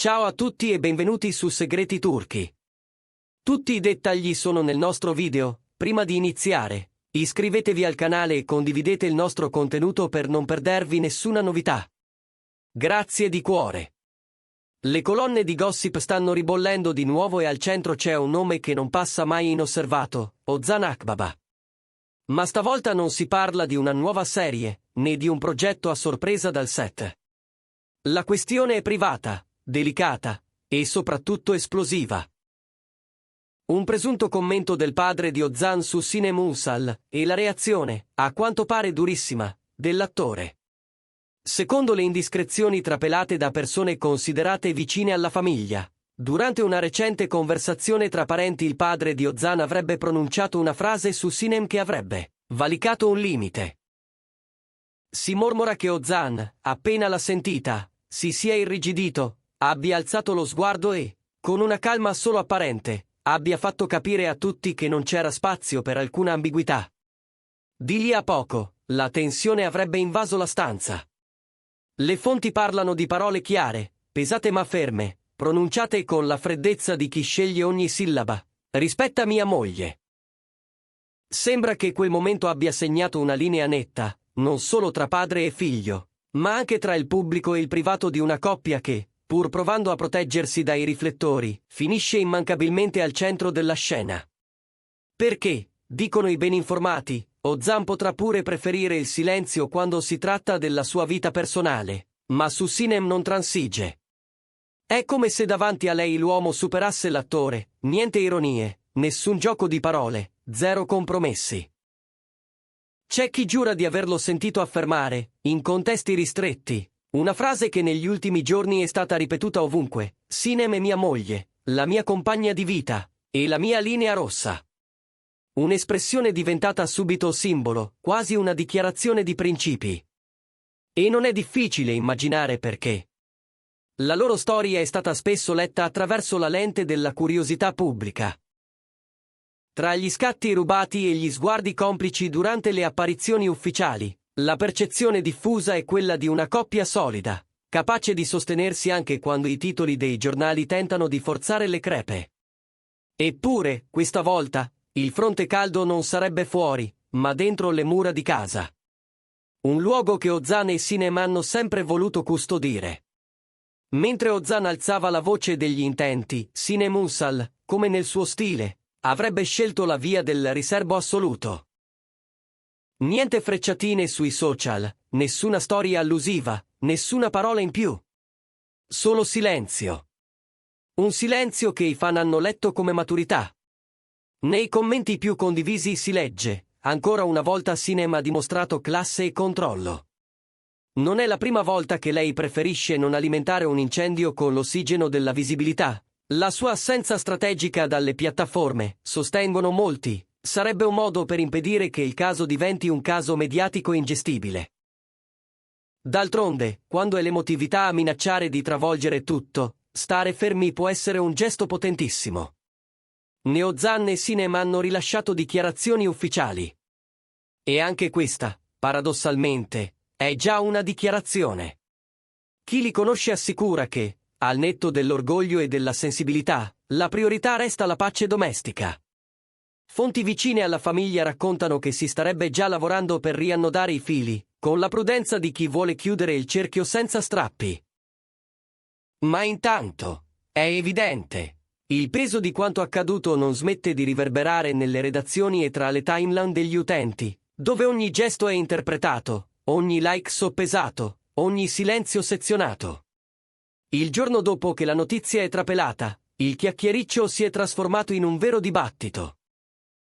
Ciao a tutti e benvenuti su Segreti Turchi. Tutti i dettagli sono nel nostro video. Prima di iniziare, iscrivetevi al canale e condividete il nostro contenuto per non perdervi nessuna novità. Grazie di cuore. Le colonne di gossip stanno ribollendo di nuovo e al centro c'è un nome che non passa mai inosservato, Ozan Akbaba. Ma stavolta non si parla di una nuova serie, né di un progetto a sorpresa dal set. La questione è privata, delicata e soprattutto esplosiva. Un presunto commento del padre di Ozan su Sinem Ünsal e la reazione, a quanto pare durissima, dell'attore. Secondo le indiscrezioni trapelate da persone considerate vicine alla famiglia, durante una recente conversazione tra parenti il padre di Ozan avrebbe pronunciato una frase su Sinem che avrebbe valicato un limite. Si mormora che Ozan, appena l'ha sentita, si sia irrigidito, abbia alzato lo sguardo e, con una calma solo apparente, abbia fatto capire a tutti che non c'era spazio per alcuna ambiguità. Di lì a poco, la tensione avrebbe invaso la stanza. Le fonti parlano di parole chiare, pesate ma ferme, pronunciate con la freddezza di chi sceglie ogni sillaba. Rispetta mia moglie. Sembra che quel momento abbia segnato una linea netta, non solo tra padre e figlio, ma anche tra il pubblico e il privato di una coppia che, pur provando a proteggersi dai riflettori, finisce immancabilmente al centro della scena. Perché, dicono i ben informati, Ozan potrà pure preferire il silenzio quando si tratta della sua vita personale, ma su Sinem non transige. È come se davanti a lei l'uomo superasse l'attore, niente ironie, nessun gioco di parole, zero compromessi. C'è chi giura di averlo sentito affermare, in contesti ristretti, una frase che negli ultimi giorni è stata ripetuta ovunque: Sinem è mia moglie, la mia compagna di vita, e la mia linea rossa. Un'espressione diventata subito simbolo, quasi una dichiarazione di principi. E non è difficile immaginare perché. La loro storia è stata spesso letta attraverso la lente della curiosità pubblica. Tra gli scatti rubati e gli sguardi complici durante le apparizioni ufficiali, la percezione diffusa è quella di una coppia solida, capace di sostenersi anche quando i titoli dei giornali tentano di forzare le crepe. Eppure, questa volta, il fronte caldo non sarebbe fuori, ma dentro le mura di casa. Un luogo che Ozan e Sinem hanno sempre voluto custodire. Mentre Ozan alzava la voce degli intenti, Sinem Ünsal, come nel suo stile, avrebbe scelto la via del riserbo assoluto. Niente frecciatine sui social, nessuna storia allusiva, nessuna parola in più. Solo silenzio. Un silenzio che i fan hanno letto come maturità. Nei commenti più condivisi si legge: ancora una volta Sinem ha dimostrato classe e controllo. Non è la prima volta che lei preferisce non alimentare un incendio con l'ossigeno della visibilità. La sua assenza strategica dalle piattaforme, sostengono molti, sarebbe un modo per impedire che il caso diventi un caso mediatico ingestibile. D'altronde, quando è l'emotività a minacciare di travolgere tutto, stare fermi può essere un gesto potentissimo. Né Ozan e Sinem hanno rilasciato dichiarazioni ufficiali. E anche questa, paradossalmente, è già una dichiarazione. Chi li conosce assicura che, al netto dell'orgoglio e della sensibilità, la priorità resta la pace domestica. Fonti vicine alla famiglia raccontano che si starebbe già lavorando per riannodare i fili, con la prudenza di chi vuole chiudere il cerchio senza strappi. Ma intanto, è evidente, il peso di quanto accaduto non smette di riverberare nelle redazioni e tra le timeline degli utenti, dove ogni gesto è interpretato, ogni like soppesato, ogni silenzio sezionato. Il giorno dopo che la notizia è trapelata, il chiacchiericcio si è trasformato in un vero dibattito.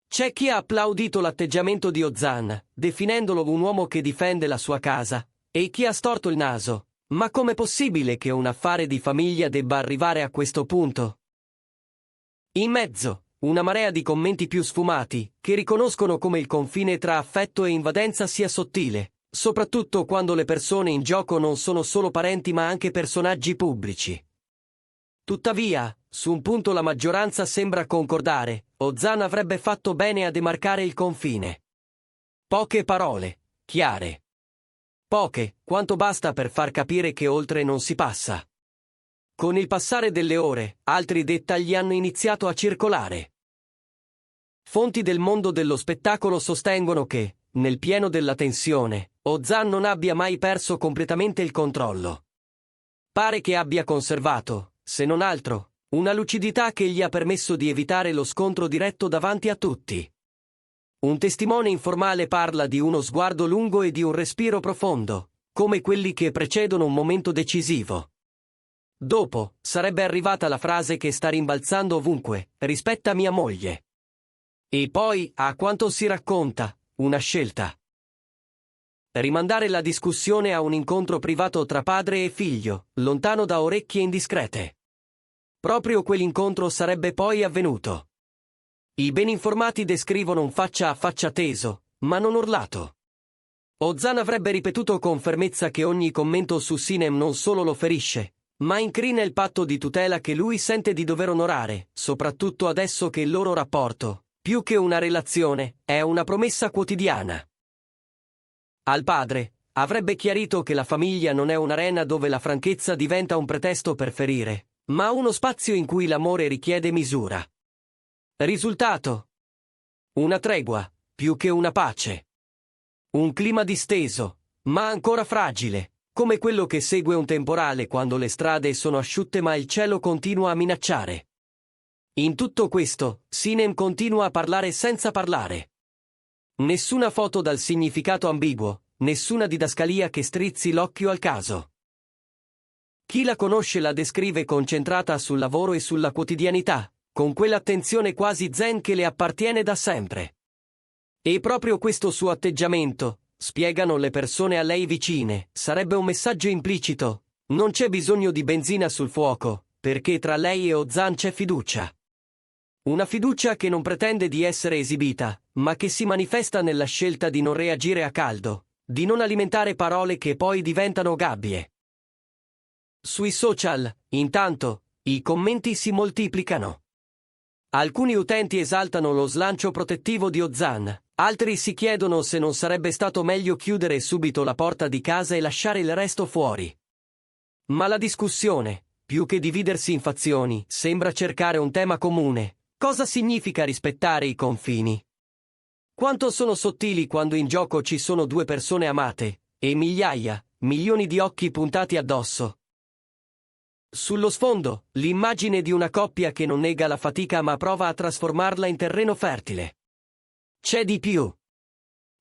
C'è chi ha applaudito l'atteggiamento di Ozan, definendolo un uomo che difende la sua casa, e chi ha storto il naso: ma com'è possibile che un affare di famiglia debba arrivare a questo punto? In mezzo, una marea di commenti più sfumati, che riconoscono come il confine tra affetto e invadenza sia sottile, soprattutto quando le persone in gioco non sono solo parenti ma anche personaggi pubblici. Tuttavia, su un punto la maggioranza sembra concordare: Ozan avrebbe fatto bene a demarcare il confine. Poche parole, chiare. Poche, quanto basta per far capire che oltre non si passa. Con il passare delle ore, altri dettagli hanno iniziato a circolare. Fonti del mondo dello spettacolo sostengono che, nel pieno della tensione, Ozan non abbia mai perso completamente il controllo. Pare che abbia conservato, se non altro, una lucidità che gli ha permesso di evitare lo scontro diretto davanti a tutti. Un testimone informale parla di uno sguardo lungo e di un respiro profondo, come quelli che precedono un momento decisivo. Dopo, sarebbe arrivata la frase che sta rimbalzando ovunque: rispetta mia moglie. E poi, a quanto si racconta, una scelta. Rimandare la discussione a un incontro privato tra padre e figlio, lontano da orecchie indiscrete. Proprio quell'incontro sarebbe poi avvenuto. I ben informati descrivono un faccia a faccia teso, ma non urlato. Ozan avrebbe ripetuto con fermezza che ogni commento su Sinem non solo lo ferisce, ma incrina il patto di tutela che lui sente di dover onorare, soprattutto adesso che il loro rapporto, più che una relazione, è una promessa quotidiana. Al padre, avrebbe chiarito che la famiglia non è un'arena dove la franchezza diventa un pretesto per ferire, ma uno spazio in cui l'amore richiede misura. Risultato: una tregua, più che una pace. Un clima disteso, ma ancora fragile, come quello che segue un temporale quando le strade sono asciutte ma il cielo continua a minacciare. In tutto questo, Sinem continua a parlare senza parlare. Nessuna foto dal significato ambiguo, nessuna didascalia che strizzi l'occhio al caso. Chi la conosce la descrive concentrata sul lavoro e sulla quotidianità, con quell'attenzione quasi zen che le appartiene da sempre. E proprio questo suo atteggiamento, spiegano le persone a lei vicine, sarebbe un messaggio implicito: non c'è bisogno di benzina sul fuoco, perché tra lei e Ozan c'è fiducia. Una fiducia che non pretende di essere esibita, ma che si manifesta nella scelta di non reagire a caldo, di non alimentare parole che poi diventano gabbie. Sui social, intanto, i commenti si moltiplicano. Alcuni utenti esaltano lo slancio protettivo di Ozan, altri si chiedono se non sarebbe stato meglio chiudere subito la porta di casa e lasciare il resto fuori. Ma la discussione, più che dividersi in fazioni, sembra cercare un tema comune. Cosa significa rispettare i confini? Quanto sono sottili quando in gioco ci sono due persone amate, e migliaia, milioni di occhi puntati addosso. Sullo sfondo, l'immagine di una coppia che non nega la fatica ma prova a trasformarla in terreno fertile. C'è di più.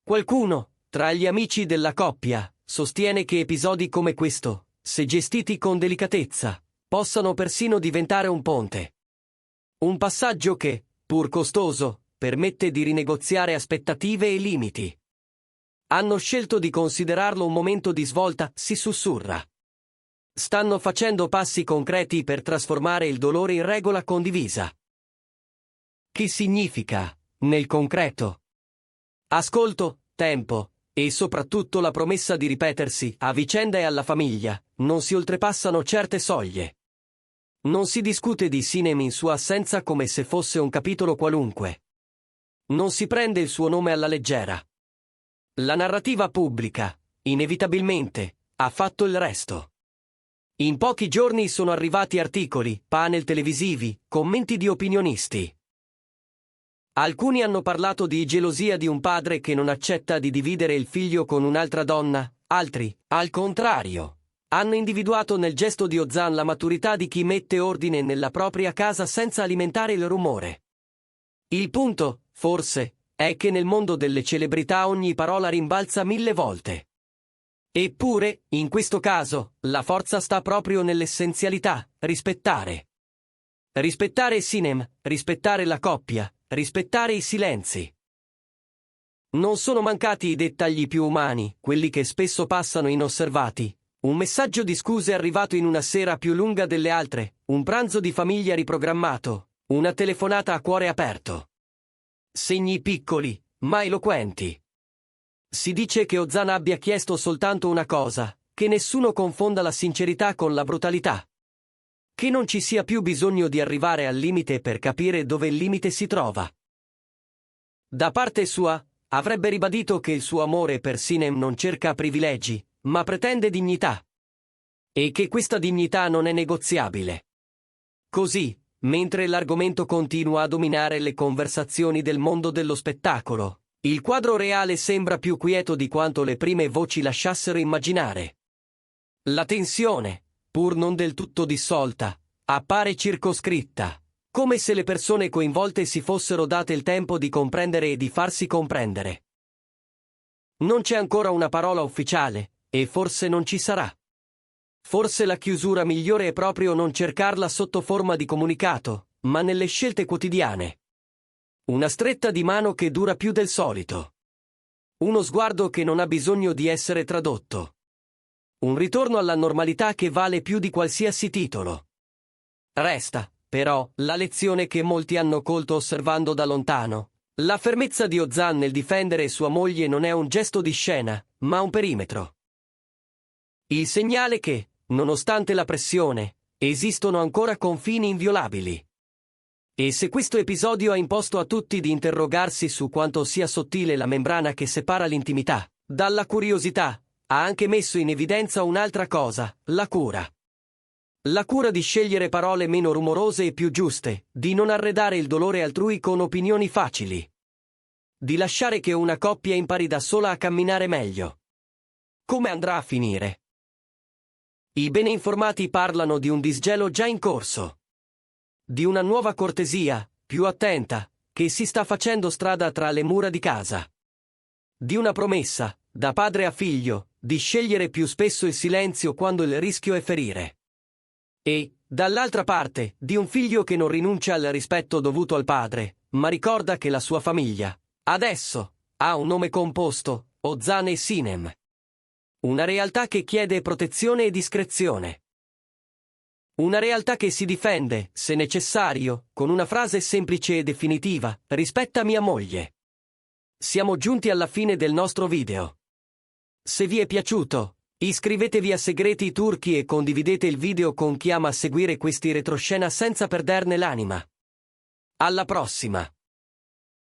Qualcuno, tra gli amici della coppia, sostiene che episodi come questo, se gestiti con delicatezza, possano persino diventare un ponte. Un passaggio che, pur costoso, permette di rinegoziare aspettative e limiti. Hanno scelto di considerarlo un momento di svolta, si sussurra. Stanno facendo passi concreti per trasformare il dolore in regola condivisa. Che significa, nel concreto? Ascolto, tempo, e soprattutto la promessa di ripetersi, a vicenda e alla famiglia, non si oltrepassano certe soglie. Non si discute di Sinem in sua assenza come se fosse un capitolo qualunque. Non si prende il suo nome alla leggera. La narrativa pubblica, inevitabilmente, ha fatto il resto. In pochi giorni sono arrivati articoli, panel televisivi, commenti di opinionisti. Alcuni hanno parlato di gelosia di un padre che non accetta di dividere il figlio con un'altra donna, altri, al contrario, hanno individuato nel gesto di Ozan la maturità di chi mette ordine nella propria casa senza alimentare il rumore. Il punto, forse, è che nel mondo delle celebrità ogni parola rimbalza 1000 volte. Eppure, in questo caso, la forza sta proprio nell'essenzialità: rispettare. Rispettare Sinem, rispettare la coppia, rispettare i silenzi. Non sono mancati i dettagli più umani, quelli che spesso passano inosservati. Un messaggio di scuse arrivato in una sera più lunga delle altre, un pranzo di famiglia riprogrammato, una telefonata a cuore aperto. Segni piccoli, ma eloquenti. Si dice che Ozan abbia chiesto soltanto una cosa: che nessuno confonda la sincerità con la brutalità. Che non ci sia più bisogno di arrivare al limite per capire dove il limite si trova. Da parte sua, avrebbe ribadito che il suo amore per Sinem non cerca privilegi, ma pretende dignità. e che questa dignità non è negoziabile. Così, mentre l'argomento continua a dominare le conversazioni del mondo dello spettacolo, il quadro reale sembra più quieto di quanto le prime voci lasciassero immaginare. La tensione, pur non del tutto dissolta, appare circoscritta, come se le persone coinvolte si fossero date il tempo di comprendere e di farsi comprendere. Non c'è ancora una parola ufficiale, e forse non ci sarà. Forse la chiusura migliore è proprio non cercarla sotto forma di comunicato, ma nelle scelte quotidiane. Una stretta di mano che dura più del solito. Uno sguardo che non ha bisogno di essere tradotto. Un ritorno alla normalità che vale più di qualsiasi titolo. Resta, però, la lezione che molti hanno colto osservando da lontano. La fermezza di Ozan nel difendere sua moglie non è un gesto di scena, ma un perimetro. Il segnale che, nonostante la pressione, esistono ancora confini inviolabili. E se questo episodio ha imposto a tutti di interrogarsi su quanto sia sottile la membrana che separa l'intimità dalla curiosità, ha anche messo in evidenza un'altra cosa, la cura. La cura di scegliere parole meno rumorose e più giuste, di non arredare il dolore altrui con opinioni facili. Di lasciare che una coppia impari da sola a camminare meglio. Come andrà a finire? I bene informati parlano di un disgelo già in corso. Di una nuova cortesia, più attenta, che si sta facendo strada tra le mura di casa. Di una promessa, da padre a figlio, di scegliere più spesso il silenzio quando il rischio è ferire. E, dall'altra parte, di un figlio che non rinuncia al rispetto dovuto al padre, ma ricorda che la sua famiglia, adesso, ha un nome composto, Ozan e Sinem. Una realtà che chiede protezione e discrezione. Una realtà che si difende, se necessario, con una frase semplice e definitiva: rispetta mia moglie. Siamo giunti alla fine del nostro video. Se vi è piaciuto, iscrivetevi a Segreti Turchi e condividete il video con chi ama seguire questi retroscena senza perderne l'anima. Alla prossima!